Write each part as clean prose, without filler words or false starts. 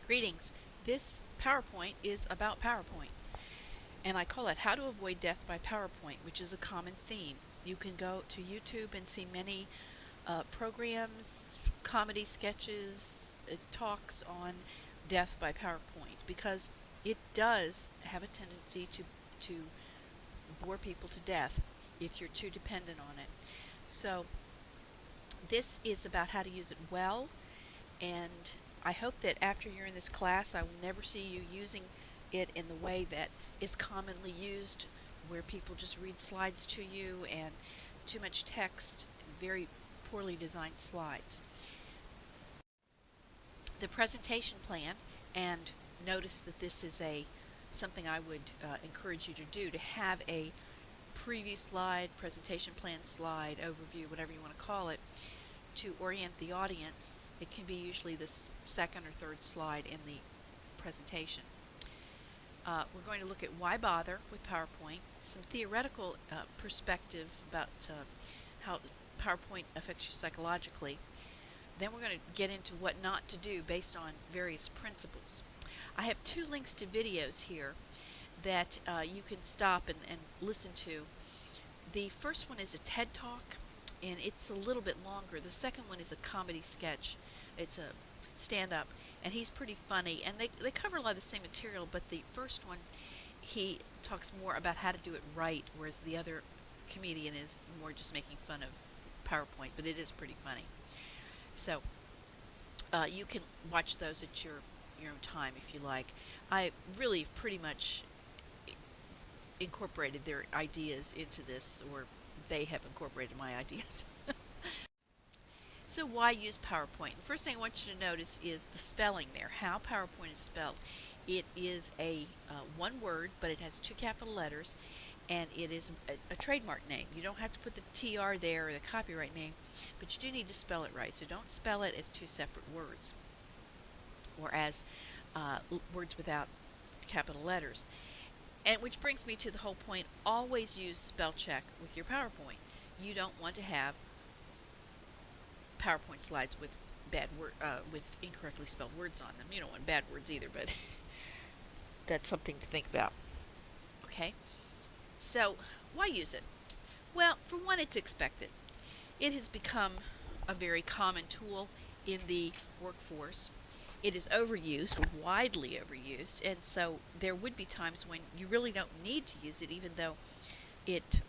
Greetings. This PowerPoint is about PowerPoint, and I call it How to Avoid Death by PowerPoint, which is a common theme. You can go to YouTube and see many programs, comedy sketches, talks on death by PowerPoint because it does have a tendency to bore people to death if you're too dependent on it. So this is about how to use it well, and I hope that after you're in this class, I will never see you using it in the way that is commonly used, where people just read slides to you and too much text, very poorly designed slides. The presentation plan, and notice that this is something I would encourage you to do, to have a preview slide, presentation plan slide, overview, whatever you want to call it, to orient the audience. It can be usually the second or third slide in the presentation. We're going to look at why bother with PowerPoint, some theoretical perspective about how PowerPoint affects you psychologically. Then we're going to get into what not to do based on various principles. I have two links to videos here that you can stop and listen to. The first one is a TED Talk, and it's a little bit longer. The second one is a comedy sketch. It's a stand-up, and he's pretty funny, and they cover a lot of the same material, but the first one, he talks more about how to do it right, whereas the other comedian is more just making fun of PowerPoint, but it is pretty funny. So you can watch those at your own time if you like. I really pretty much incorporated their ideas into this, or they have incorporated my ideas. So why use PowerPoint? The first thing I want you to notice is the spelling there, how PowerPoint is spelled. It is a one word, but it has two capital letters, and it is a trademark name. You don't have to put the TR there or the copyright name, but you do need to spell it right. So don't spell it as two separate words or as words without capital letters. And which brings me to the whole point, always use spell check with your PowerPoint. You don't want to have PowerPoint slides with with incorrectly spelled words on them. You don't want bad words either, but that's something to think about. Okay, so why use it? Well, for one, it's expected. It has become a very common tool in the workforce. It is overused, widely overused, and so there would be times when you really don't need to use it, even though it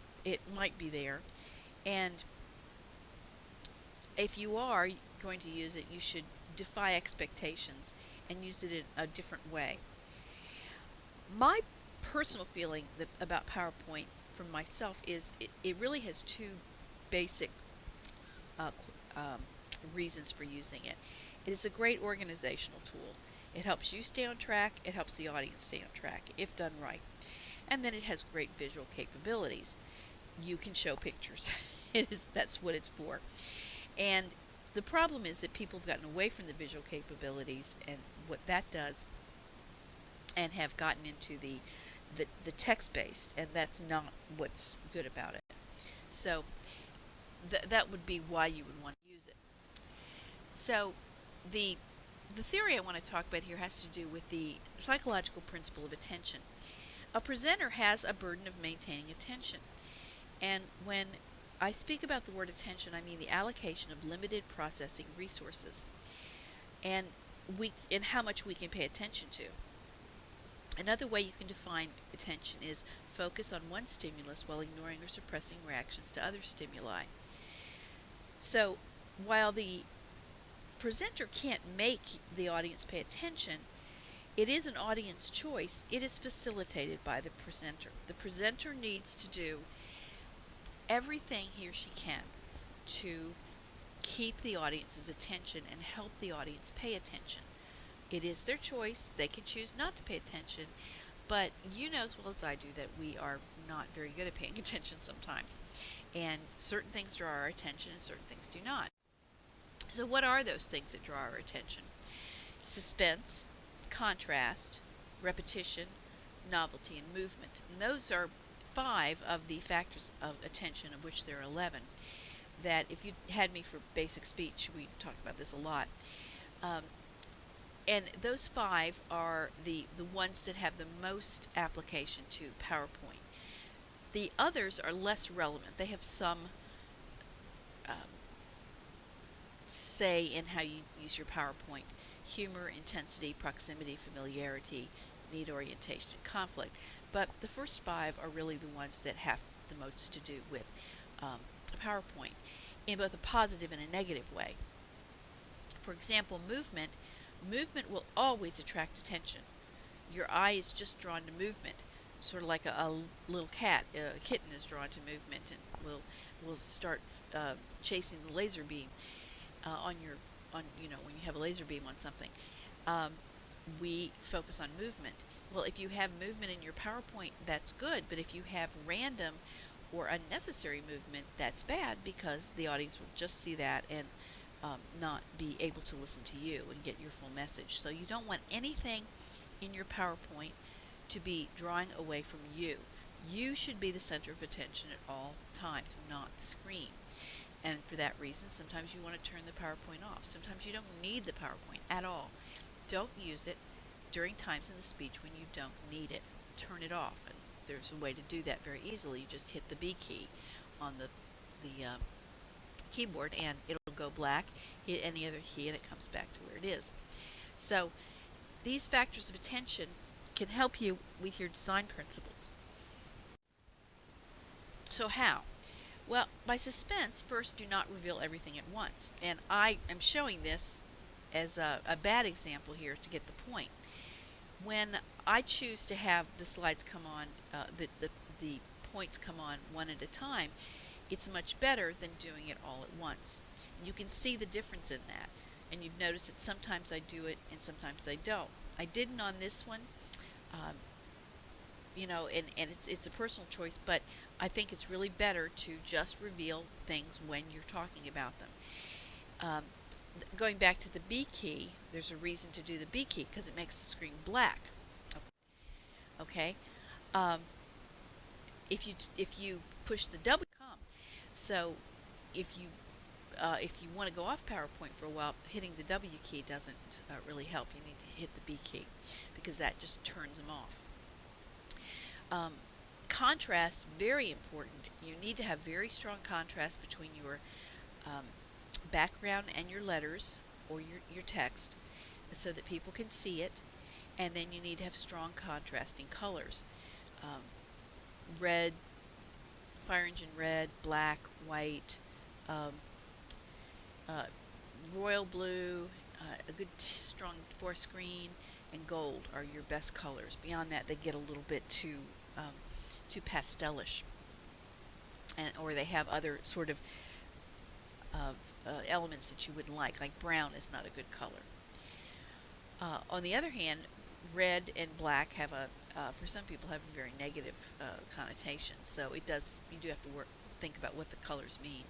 might be there. And if you are going to use it, you should defy expectations and use it in a different way. My personal feeling about PowerPoint for myself is it really has two basic reasons for using it. It is a great organizational tool. It helps you stay on track. It helps the audience stay on track if done right. And then it has great visual capabilities. You can show pictures. That's what it's for. And the problem is that people have gotten away from the visual capabilities and what that does, and have gotten into the text-based, and that's not what's good about it. So that would be why you would want to use it. So the theory I want to talk about here has to do with the psychological principle of attention. A presenter has a burden of maintaining attention, and when I speak about the word attention, I mean the allocation of limited processing resources and how much we can pay attention to. Another way you can define attention is focus on one stimulus while ignoring or suppressing reactions to other stimuli. So while the presenter can't make the audience pay attention, it is an audience choice. It is facilitated by the presenter. The presenter needs to do everything he or she can to keep the audience's attention and help the audience pay attention. It is their choice. They can choose not to pay attention, but you know as well as I do that we are not very good at paying attention sometimes. And certain things draw our attention and certain things do not. So what are those things that draw our attention? Suspense, contrast, repetition, novelty, and movement. And those are 5 of the factors of attention, of which there are 11, that if you had me for basic speech, we talked about this a lot. And those 5 are the ones that have the most application to PowerPoint. The others are less relevant. They have some um, say in how you use your PowerPoint: humor, intensity, proximity, familiarity, need orientation, and conflict. But the first 5 are really the ones that have the most to do with PowerPoint in both a positive and a negative way. For example, movement. Movement will always attract attention. Your eye is just drawn to movement, sort of like a little cat. A kitten is drawn to movement and will start chasing the laser beam on your on when you have a laser beam on something. Um, we focus on movement. Well, if you have movement in your PowerPoint, that's good. But if you have random or unnecessary movement, that's bad, because the audience will just see that and not be able to listen to you and get your full message. So you don't want anything in your PowerPoint to be drawing away from you. You should be the center of attention at all times, not the screen. And for that reason, sometimes you want to turn the PowerPoint off. Sometimes you don't need the PowerPoint at all. Don't use it during times in the speech when you don't need it. Turn it off. And there's a way to do that very easily. You just hit the B key on the keyboard and it'll go black. Hit any other key and it comes back to where it is. So these factors of attention can help you with your design principles. So how? Well, by suspense, first, do not reveal everything at once. And I am showing this as a bad example here to get the point. When I choose to have the slides come on, the points come on one at a time, it's much better than doing it all at once. You can see the difference in that. And you've noticed that sometimes I do it and sometimes I don't. I didn't on this one. Um, and it's a personal choice, but I think it's really better to just reveal things when you're talking about them. Going back to the B key, there's a reason to do the B key, because it makes the screen black. Okay, if you push the W, so if you want to go off PowerPoint for a while, hitting the W key doesn't really help. You need to hit the B key, because that just turns them off. Contrast, very important. You need to have very strong contrast between your background and your letters or your text, so that people can see it. And then you need to have strong contrasting colors. Red, fire engine red, black, white, royal blue, a good strong forest green, and gold are your best colors. Beyond that, they get a little bit too pastelish, or they have other sort of elements that you wouldn't like brown is not a good color. On the other hand, red and black have for some people have a very negative connotation. So you do have to think about what the colors mean.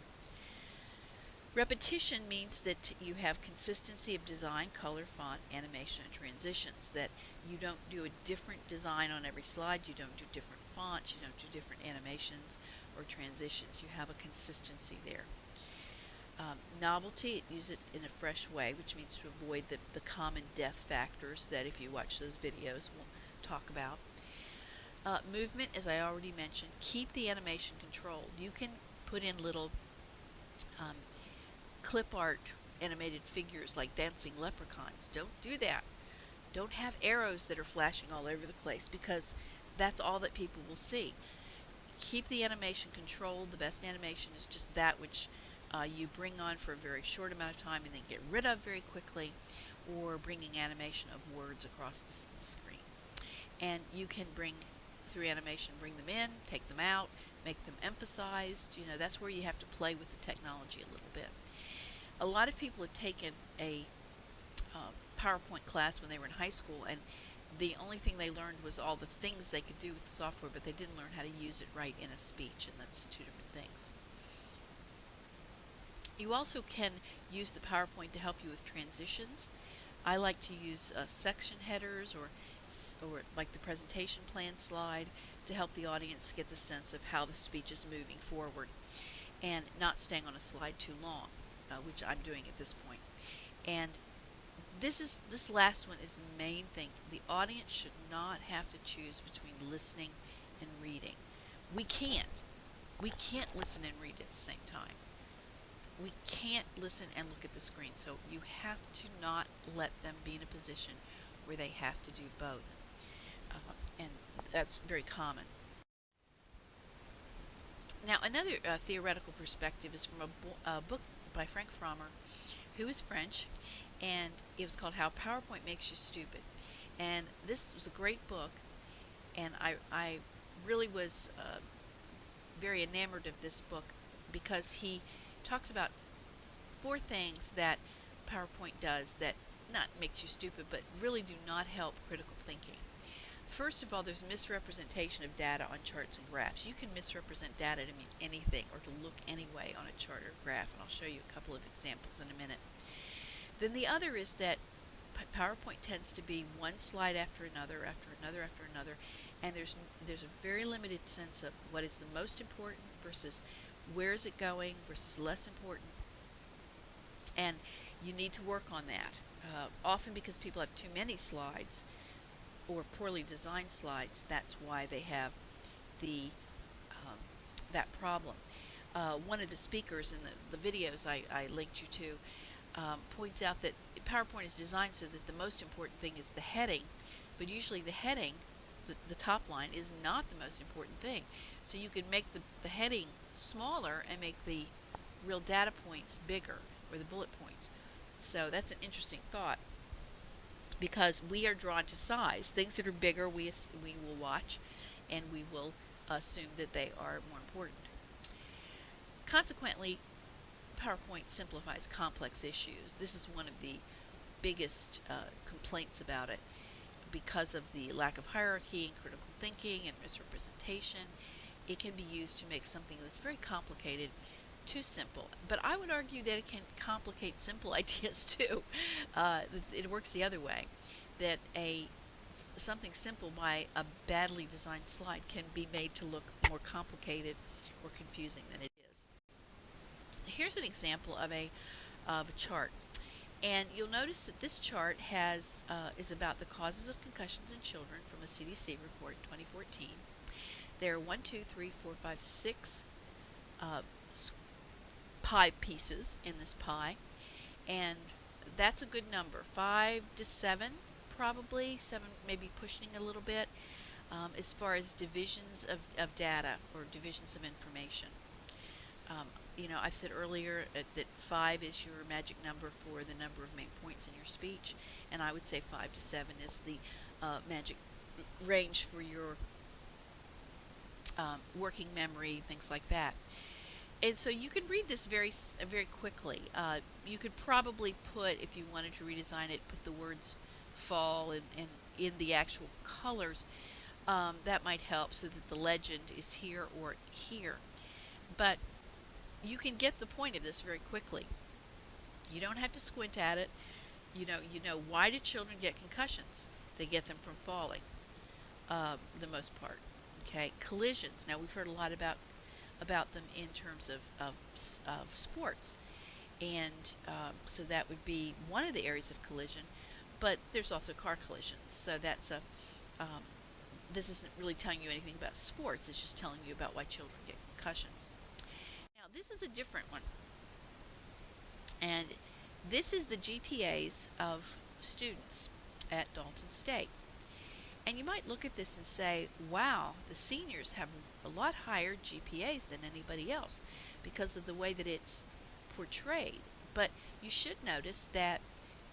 Repetition means that you have consistency of design, color, font, animation, and transitions. That you don't do a different design on every slide. You don't do different fonts. You don't do different animations or transitions. You have a consistency there. Novelty, use it in a fresh way, which means to avoid the common death factors that, if you watch those videos, we'll talk about. Movement, as I already mentioned, keep the animation controlled. You can put in little clip art animated figures like dancing leprechauns. Don't do that. Don't have arrows that are flashing all over the place, because that's all that people will see. Keep the animation controlled. The best animation is just that which you bring on for a very short amount of time and then get rid of very quickly, or bringing animation of words across the screen. And you can through animation, bring them in, take them out, make them emphasized. That's where you have to play with the technology a little bit. A lot of people have taken a PowerPoint class when they were in high school, and the only thing they learned was all the things they could do with the software, but they didn't learn how to use it right in a speech, and that's two different things. You also can use the PowerPoint to help you with transitions. I like to use section headers or like the presentation plan slide to help the audience get the sense of how the speech is moving forward and not staying on a slide too long, which I'm doing at this point. And This last one is the main thing. The audience should not have to choose between listening and reading. We can't. We can't listen and read at the same time. We can't listen and look at the screen. So you have to not let them be in a position where they have to do both. And that's very common. Now, another theoretical perspective is from a book by Frank Frommer, who is French, and it was called How PowerPoint Makes You Stupid. And this was a great book, and I really was very enamored of this book because he talks about four things that PowerPoint does that not makes you stupid, but really do not help critical thinking. First of all, there's misrepresentation of data on charts and graphs. You can misrepresent data to mean anything or to look anyway on a chart or graph, and I'll show you a couple of examples in a minute. Then the other is that PowerPoint tends to be one slide after another, after another, after another, and there's a very limited sense of what is the most important versus where is it going versus less important, and you need to work on that. Often because people have too many slides or poorly designed slides, that's why they have the that problem. One of the speakers in the videos I linked you to points out that PowerPoint is designed so that the most important thing is the heading, but usually the heading, the top line, is not the most important thing. So you can make the heading smaller and make the real data points bigger, or the bullet points. So that's an interesting thought, because we are drawn to size. Things that are bigger we will watch, and we will assume that they are more important. Consequently, PowerPoint simplifies complex issues. This is one of the biggest complaints about it, because of the lack of hierarchy and critical thinking and misrepresentation. It can be used to make something that's very complicated too simple. But I would argue that it can complicate simple ideas too. It works the other way, that something simple by a badly designed slide can be made to look more complicated or confusing than it is. Here's an example of a chart, and you'll notice that this chart is about the causes of concussions in children from a CDC report in 2014. There are 1, 2, 3, 4, 5, 6 pie pieces in this pie, and that's a good number. 5 to 7, probably 7, maybe pushing a little bit, as far as divisions of data or divisions of information. I've said earlier that 5 is your magic number for the number of main points in your speech, and I would say 5 to 7 is the magic range for your working memory, things like that. And so you can read this very quickly. You could probably put, if you wanted to redesign it, put the words fall in the actual colors. That might help so that the legend is here or here. But you can get the point of this very quickly. You don't have to squint at it. You know why do children get concussions? They get them from falling, the most part. Okay, collisions. Now we've heard a lot about them in terms of sports, and so that would be one of the areas of collision. But there's also car collisions. So that's this isn't really telling you anything about sports. It's just telling you about why children get concussions. Now this is a different one, and this is the GPAs of students at Dalton State. And you might look at this and say, wow, the seniors have a lot higher GPAs than anybody else because of the way that it's portrayed. But you should notice that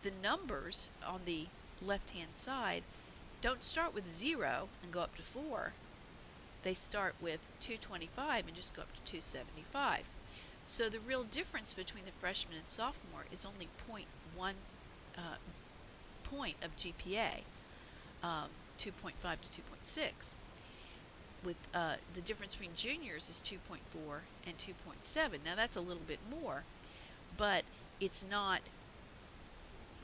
the numbers on the left-hand side don't start with 0 and go up to 4. They start with 225 and just go up to 275. So the real difference between the freshman and sophomore is only 0.1 point of GPA. 2.5 to 2.6. With the difference between juniors is 2.4 and 2.7. Now that's a little bit more, but it's not,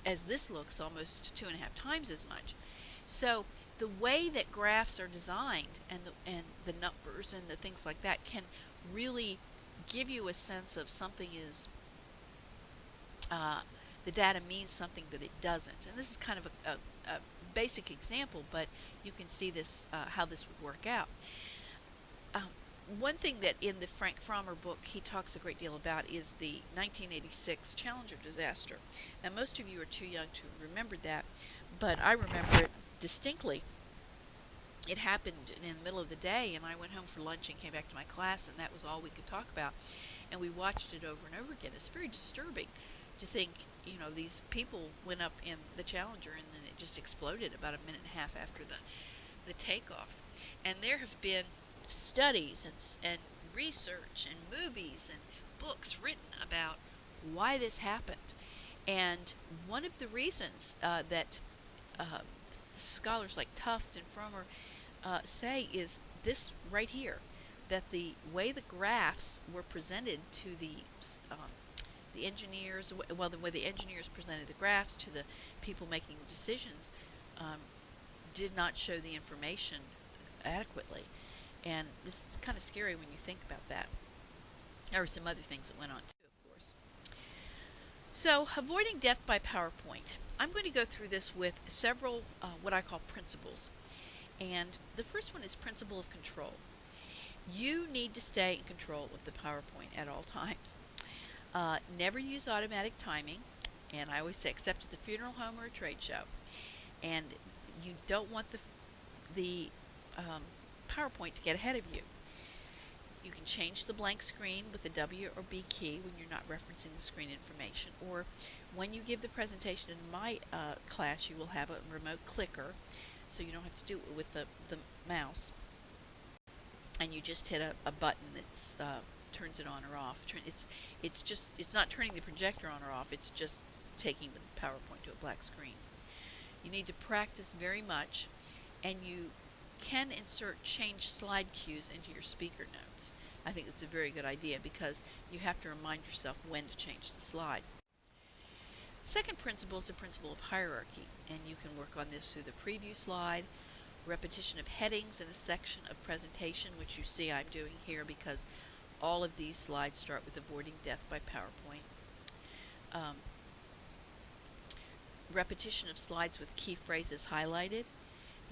as this looks, almost 2.5 times as much. So the way that graphs are designed and the numbers and the things like that can really give you a sense of something is the data means something that it doesn't. And this is kind of a basic example, but you can see this how this would work out. Um, One thing that in the Frank Frommer book he talks a great deal about is the 1986 Challenger disaster. Now, most of you are too young to remember that, but I remember it distinctly. It happened in the middle of the day, and I went home for lunch and came back to my class, and that was all we could talk about. And we watched it over and over again. It's very disturbing to think, these people went up in the Challenger, and then it just exploded about a minute and a half after the takeoff. And there have been studies and research and movies and books written about why this happened. And one of the reasons that scholars like Tuft and Frommer say is this right here, that the way the graphs were presented to the engineers, well, the way the engineers presented the graphs to the people making decisions, did not show the information adequately. And it's kind of scary when you think about that. There were some other things that went on too, of course. So, avoiding death by PowerPoint. I'm going to go through this with several what I call principles. And the first one is principle of control. You need to stay in control of the PowerPoint at all times. Never use automatic timing, and I always say except at the funeral home or a trade show. And you don't want the PowerPoint to get ahead of you. You can change the blank screen with the W or B key when you're not referencing the screen information. Or when you give the presentation in my class, you will have a remote clicker, so you don't have to do it with the mouse. And you just hit a button that turns it on or off. It's not turning the projector on or off. It's just taking the PowerPoint to a black screen. You need to practice very much, and you can insert change slide cues into your speaker notes. I think it's a very good idea because you have to remind yourself when to change the slide. Second principle is the principle of hierarchy, and you can work on this through the preview slide, repetition of headings in a section of presentation, which you see I'm doing here because all of these slides start with avoiding death by PowerPoint. Repetition of slides with key phrases highlighted,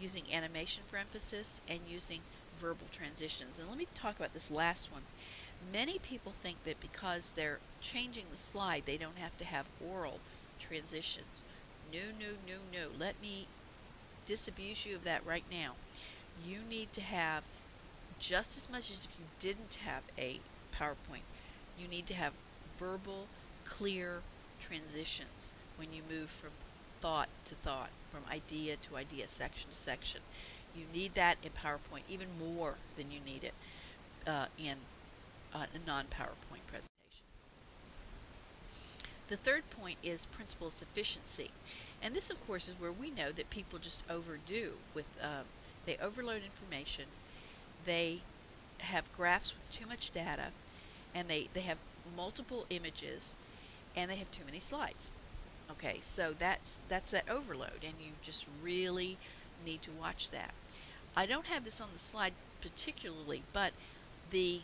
using animation for emphasis, and using verbal transitions. And let me talk about this last one. Many people think that because they're changing the slide, they don't have to have oral transitions. No, no, no, no. Let me disabuse you of that right now. You need to have, just as much as if you didn't have a PowerPoint, you need to have verbal, clear transitions when you move from thought to thought, from idea to idea, section to section. You need that in PowerPoint even more than you need it in a non-PowerPoint presentation. The third point is principle of sufficiency. And this, of course, is where we know that people just overdo with, they overload information, they have graphs with too much data, and they have multiple images, and they have too many slides. Okay, so that's that overload, and you just really need to watch that. I don't have this on the slide particularly, but the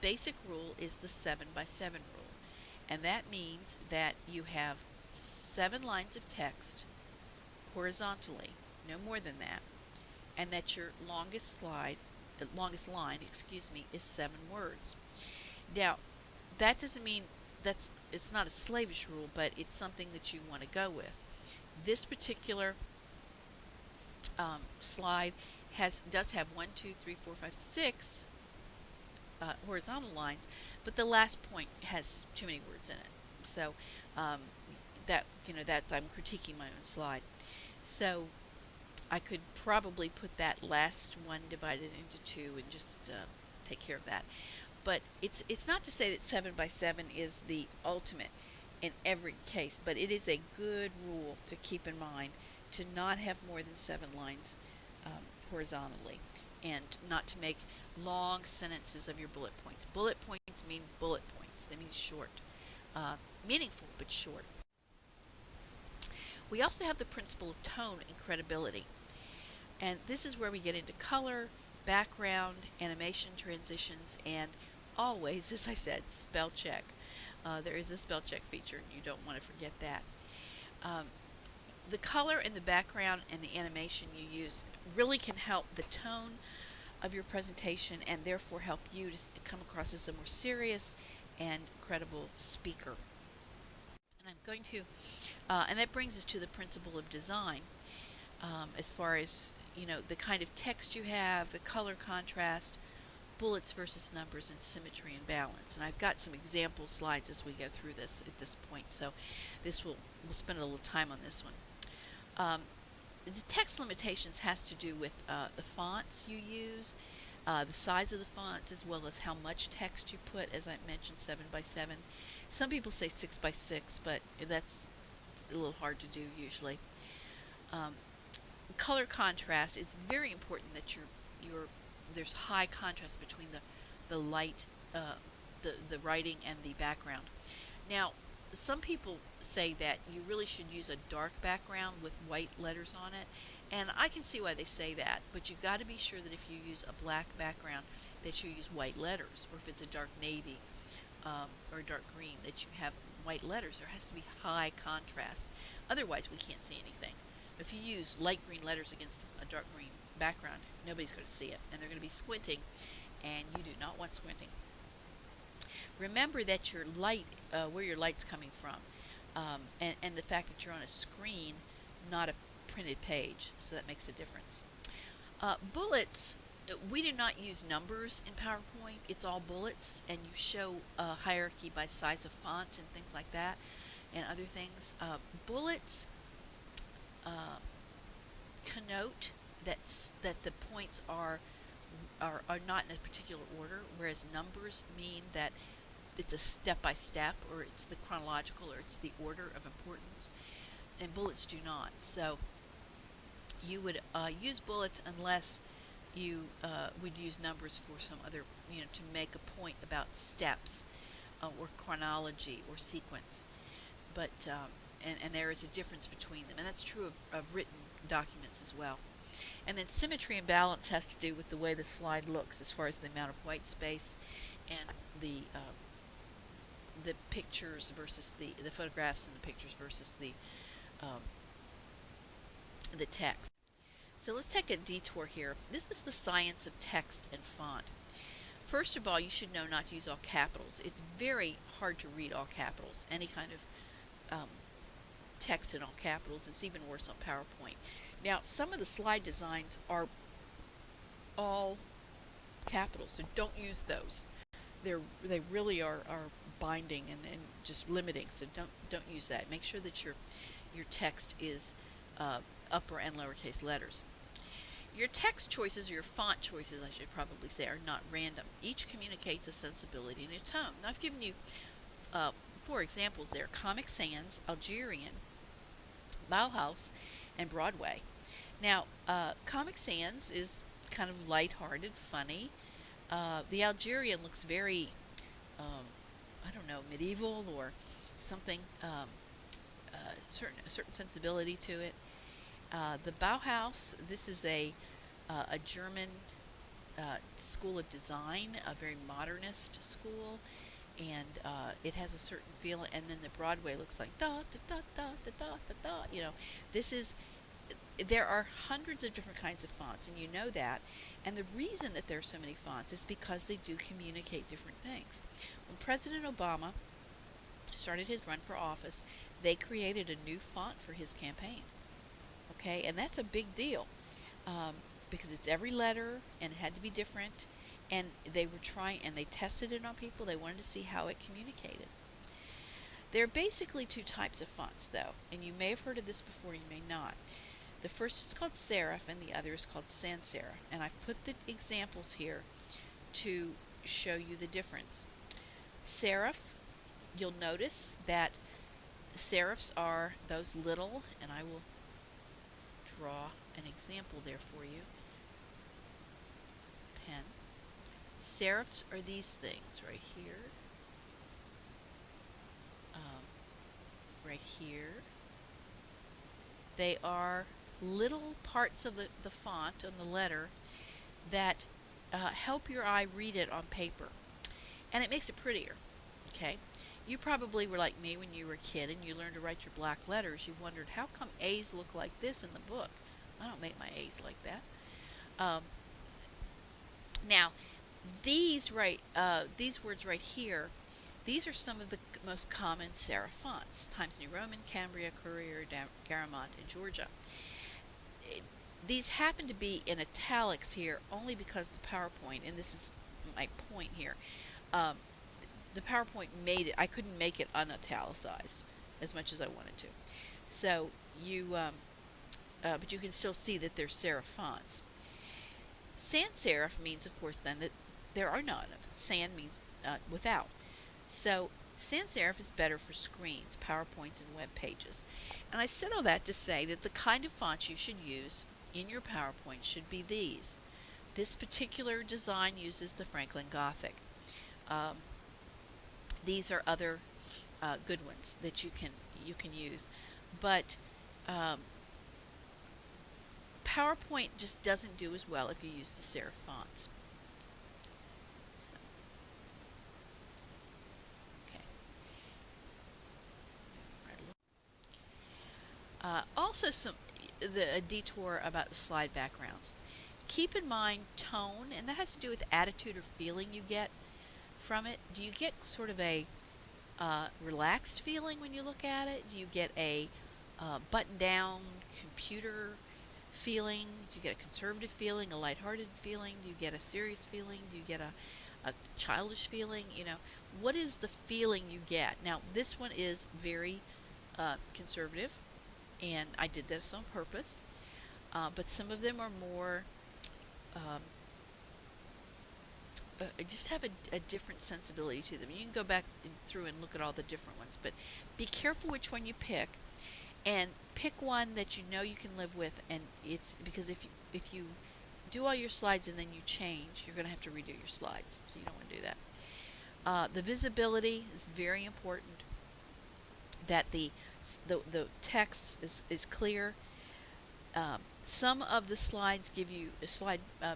basic rule is the 7x7 rule, and that means that you have 7 lines of text horizontally, no more than that, and that your longest line, is 7 words. Now, that doesn't mean it's not a slavish rule, but it's something that you want to go with. This particular slide does have 1, 2, 3, 4, 5, 6 horizontal lines, but the last point has too many words in it. So that's I'm critiquing my own slide. So I could probably put that last one divided into 2 and just take care of that. But it's not to say that 7x7 is the ultimate in every case, but it is a good rule to keep in mind to not have more than 7 lines horizontally, and not to make long sentences of your bullet points. Bullet points mean bullet points. They mean short. Meaningful, but short. We also have the principle of tone and credibility. And this is where we get into color, background, animation transitions, and always, as I said, spell check. There is a spell check feature, and you don't want to forget that. Um, the color and the background and the animation you use really can help the tone of your presentation and therefore help you to come across as a more serious and credible speaker. And I'm going to, and that brings us to the principle of design. As far as the kind of text you have, the color contrast, bullets versus numbers, and symmetry and balance. And I've got some example slides as we go through this at this point, so we'll spend a little time on this one. The text limitations has to do with the fonts you use, the size of the fonts, as well as how much text you put. As I mentioned, 7 by 7. Some people say 6 by 6, but that's a little hard to do usually. Color contrast is very important that there's high contrast between the light, the writing and the background. Now, some people say that you really should use a dark background with white letters on it, and I can see why they say that, but you've got to be sure that if you use a black background that you use white letters, or if it's a dark navy or dark green that you have white letters. There has to be high contrast, otherwise we can't see anything. If you use light green letters against a dark green background, nobody's going to see it, and they're going to be squinting, and you do not want squinting. Remember that your light, where your light's coming from, and the fact that you're on a screen, not a printed page, so that makes a difference. Bullets, we do not use numbers in PowerPoint. It's all bullets, and you show a hierarchy by size of font and things like that, and other things. Bullets connote that the points are not in a particular order, whereas numbers mean that it's a step by step, or it's the chronological, or it's the order of importance, and bullets do not. So you would use bullets unless you would use numbers for some other, to make a point about steps or chronology or sequence. But and there is a difference between them, and that's true of written documents as well. And then symmetry and balance has to do with the way the slide looks as far as the amount of white space and the pictures versus the photographs and the pictures versus the text. So let's take a detour here. This is the science of text and font. First of all, you should know not to use all capitals. It's very hard to read all capitals. Any kind of text in all capitals. It's even worse on PowerPoint. Now, some of the slide designs are all capitals, so don't use those. They really are binding and just limiting, so don't use that. Make sure that your text is upper and lowercase letters. Your text choices, or your font choices, I should probably say, are not random. Each communicates a sensibility and a tone. Now, I've given you 4 examples there: Comic Sans, Algerian, Bauhaus, and Broadway. Now, Comic Sans is kind of lighthearted, funny. The Algerian looks very, I don't know, medieval or something, a certain sensibility to it. The Bauhaus, this is a German school of design, a very modernist school, and it has a certain feel. And then the Broadway looks like da da da da da da da da. This is. There are hundreds of different kinds of fonts, and you know that. And the reason that there are so many fonts is because they do communicate different things. When President Obama started his run for office, they created a new font for his campaign. Okay, and that's a big deal because it's every letter and it had to be different. And they were trying, and they tested it on people. They wanted to see how it communicated. There are basically 2 types of fonts, though, and you may have heard of this before, you may not. The first is called serif, and the other is called sans serif. And I've put the examples here to show you the difference. Serif, you'll notice that serifs are those little, and I will draw an example there for you. Pen. Serifs are these things right here. Right here. They are little parts of the font on the letter that help your eye read it on paper, and it makes it prettier. Okay, You probably were like me when you were a kid and you learned to write your black letters. You wondered, how come A's look like this in the book? I don't make my A's like that. Um, Now, these words right here, these are some of the most common serif fonts: Times New Roman, Cambria, Courier, Garamond, and Georgia. It, these happen to be in italics here only because the PowerPoint, and this is my point here, um, the PowerPoint made it. I couldn't make it unitalicized as much as I wanted to. So but you can still see that they're serif fonts. Sans serif means, of course, then that there are none. Sans means without. So sans serif is better for screens, PowerPoints, and web pages. And I said all that to say that the kind of fonts you should use in your PowerPoint should be these. This particular design uses the Franklin Gothic. Um, these are other good ones that you can use, but PowerPoint just doesn't do as well if you use the serif fonts. So, okay. Also, a detour about the slide backgrounds. Keep in mind tone, and that has to do with attitude or feeling you get from it. Do you get sort of a relaxed feeling when you look at it? Do you get a button-down computer feeling? Do you get a conservative feeling, a lighthearted feeling? Do you get a serious feeling? Do you get a childish feeling? What is the feeling you get? Now, this one is very conservative, and I did this on purpose, but some of them are more um, just have a different sensibility to them. You can go back through and look at all the different ones, but be careful which one you pick, and pick one that you know you can live with. And it's because if you do all your slides and then you change, you're going to have to redo your slides, so you don't want to do that. The visibility is very important. That the text is clear. Some of the slides give you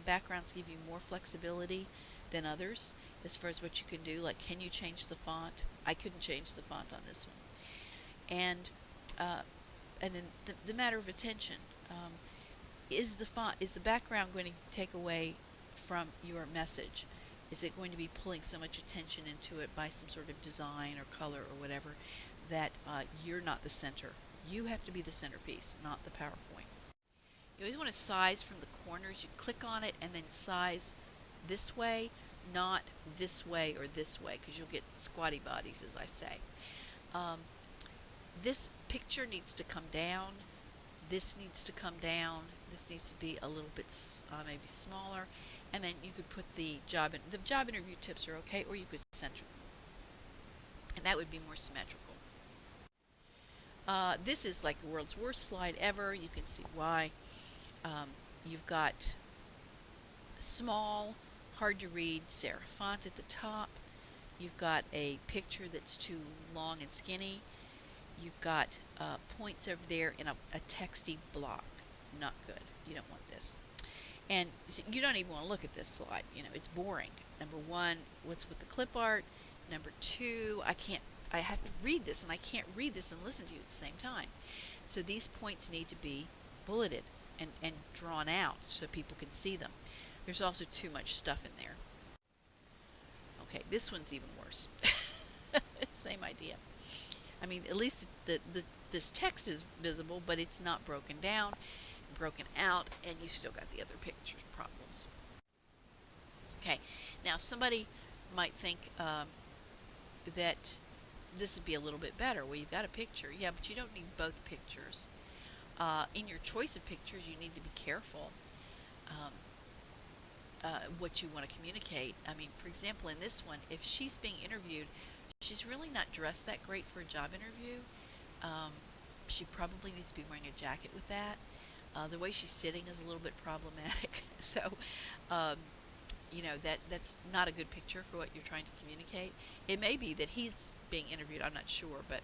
backgrounds give you more flexibility than others as far as what you can do. Like, can you change the font? I couldn't change the font on this one. And then the matter of attention. Is the background going to take away from your message? Is it going to be pulling so much attention into it by some sort of design or color or whatever that you're not the center? You have to be the centerpiece, not the PowerPoint. You always want to size from the corners. You click on it and then size this way, not this way or this way, because you'll get squatty bodies, as I say. This picture needs to come down. This needs to come down. This needs to be a little bit maybe smaller. And then you could put the job interview tips are okay, or you could center them. And that would be more symmetrical. This is like the world's worst slide ever. You can see why. You've got small, hard to read serif font at the top. You've got a picture that's too long and skinny. You've got points over there in a texty block. Not good. You don't want this. And so you don't even want to look at this slide. It's boring. Number one, what's with the clip art? Number two, I have to read this, and I can't read this and listen to you at the same time. So these points need to be bulleted and drawn out so people can see them. There's also too much stuff in there. Okay, this one's even worse. Same idea. I mean, at least this text is visible, but it's not broken down, broken out, and you still got the other pictures problems. Okay, now somebody might think that this would be a little bit better. Well, you've got a picture, yeah, but you don't need both pictures. In your choice of pictures, you need to be careful what you want to communicate. I mean, for example, in this one, if she's being interviewed, she's really not dressed that great for a job interview. She probably needs to be wearing a jacket with that. The way she's sitting is a little bit problematic. So, that's not a good picture for what you're trying to communicate. It may be that he's being interviewed, I'm not sure, but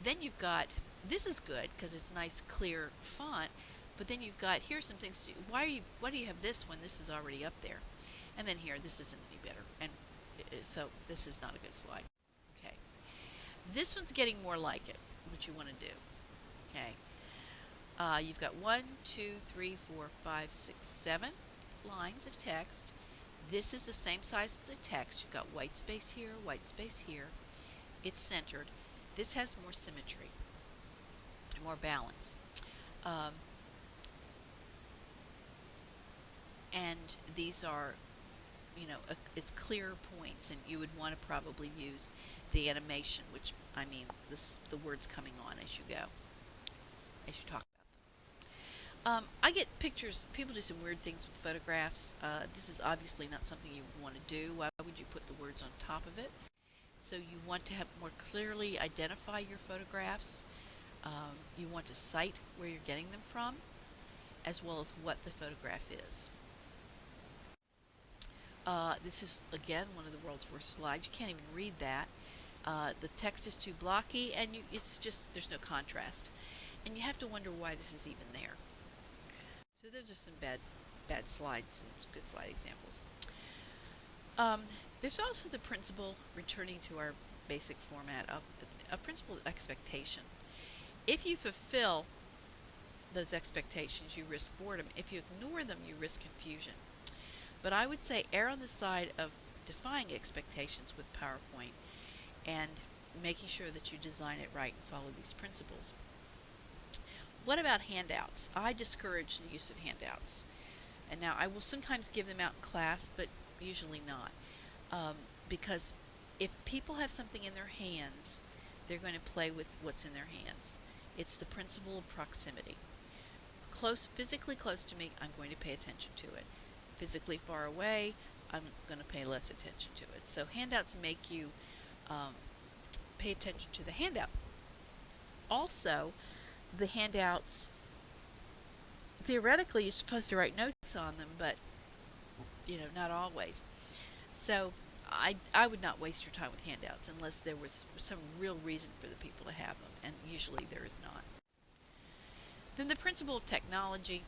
then you've got, this is good because it's nice clear font, but then you've got, here's some things to do. Why do you have this when this is already up there? And then here, this isn't any better, and so this is not a good slide. This one's getting more like it, what you want to do. Okay. You've got 7 lines of text. This is the same size as the text. You've got white space here, white space here. It's centered. This has more symmetry, more balance. Um, and these are, it's clear points, and you would want to probably use the animation, which, I mean, the words coming on as you go, as you talk about them. I get pictures, people do some weird things with photographs. This is obviously not something you want to do. Why would you put the words on top of it? So you want to have more clearly identify your photographs. You want to cite where you're getting them from, as well as what the photograph is. This is, again, one of the world's worst slides. You can't even read that. The text is too blocky, and it's just, there's no contrast. And you have to wonder why this is even there. So those are some bad slides and good slide examples. There's also the principle, returning to our basic format, of a principle of expectation. If you fulfill those expectations, you risk boredom. If you ignore them, you risk confusion. But I would say err on the side of defying expectations with PowerPoint and making sure that you design it right and follow these principles. What about handouts? I discourage the use of handouts. And now I will sometimes give them out in class, but usually not. Because if people have something in their hands, they're going to play with what's in their hands. It's the principle of proximity. Physically close to me, I'm going to pay attention to it. Physically far away, I'm going to pay less attention to it. So handouts make you pay attention to the handout. Also, the handouts, theoretically, you're supposed to write notes on them, but not always. So I would not waste your time with handouts unless there was some real reason for the people to have them, and usually there is not. Then the principle of technology.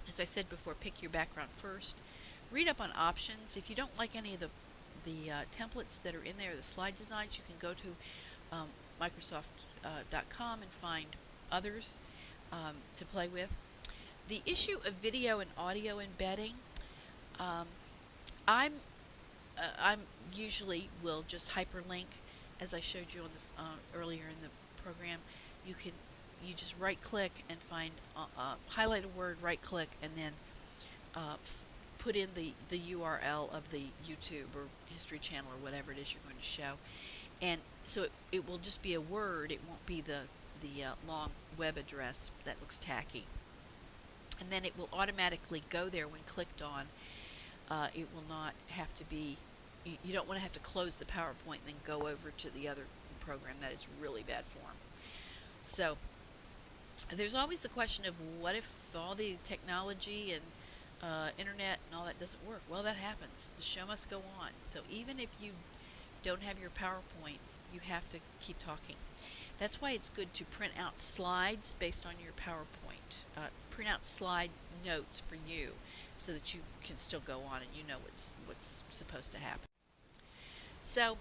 As I said before, pick your background first. Read up on options. If you don't like any of the templates that are in there, the slide designs, you can go to Microsoft.com and find others to play with. The issue of video and audio embedding, I'm usually will just hyperlink, as I showed you on the earlier in the program. You just right click and find highlight a word, right click, and then put in the URL of the YouTube or History Channel or whatever it is you're going to show, and so it will just be a word. It won't be the long web address that looks tacky, and then it will automatically go there when clicked on. It will not have to be, you don't want to have to close the PowerPoint and then go over to the other program. That is really bad form. So there's always the question of, what if all the technology and internet and all that doesn't work? Well, that happens. The show must go on. So even if you don't have your PowerPoint, you have to keep talking. That's why it's good to print out slides based on your PowerPoint. Print out slide notes for you, so that you can still go on and you know what's supposed to happen. So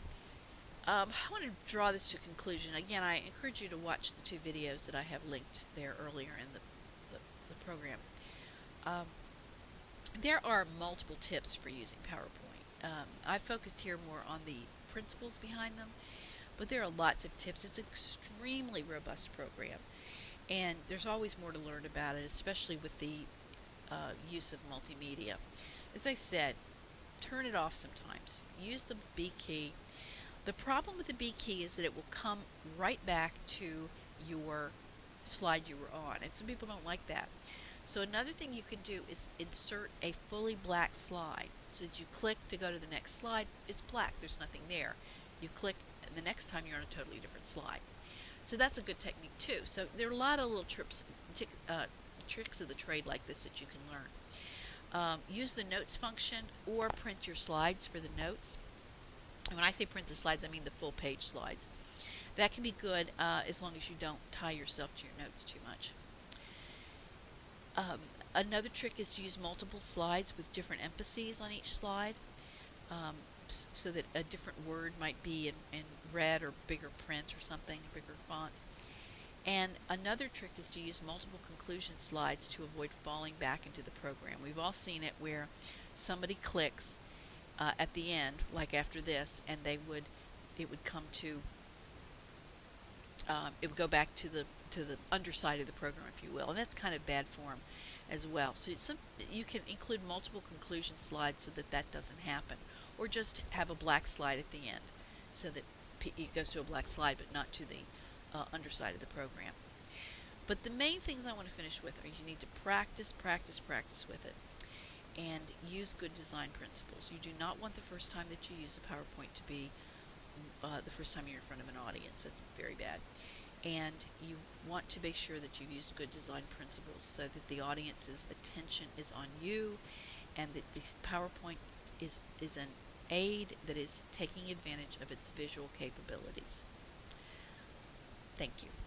I want to draw this to a conclusion. Again, I encourage you to watch the 2 videos that I have linked there earlier in the program. There are multiple tips for using PowerPoint. I focused here more on the principles behind them, but there are lots of tips. It's an extremely robust program, and there's always more to learn about it, especially with the use of multimedia. As I said, turn it off sometimes. Use the B key. The problem with the B key is that it will come right back to your slide you were on, and some people don't like that. So another thing you can do is insert a fully black slide. So as you click to go to the next slide, it's black, there's nothing there. You click, and the next time you're on a totally different slide. So that's a good technique too. So there are a lot of little tricks of the trade like this that you can learn. Use the notes function, or print your slides for the notes. And when I say print the slides, I mean the full page slides. That can be good as long as you don't tie yourself to your notes too much. Another trick is to use multiple slides with different emphases on each slide. types so that a different word might be in red or bigger print or something, bigger font. And another trick is to use multiple conclusion slides to avoid falling back into the program. We've all seen it where somebody clicks at the end, like after this, and it would come to it would go back to the underside of the program, if you will, and that's kind of bad form as well. So you can include multiple conclusion slides so that that doesn't happen, or just have a black slide at the end so that it goes to a black slide but not to the underside of the program. But the main things I want to finish with are you need to practice, practice, practice with it, and use good design principles. You do not want the first time that you use a PowerPoint to be the first time you're in front of an audience. That's very bad. And you want to make sure that you've used good design principles so that the audience's attention is on you, and that the PowerPoint is an aid that is taking advantage of its visual capabilities. Thank you.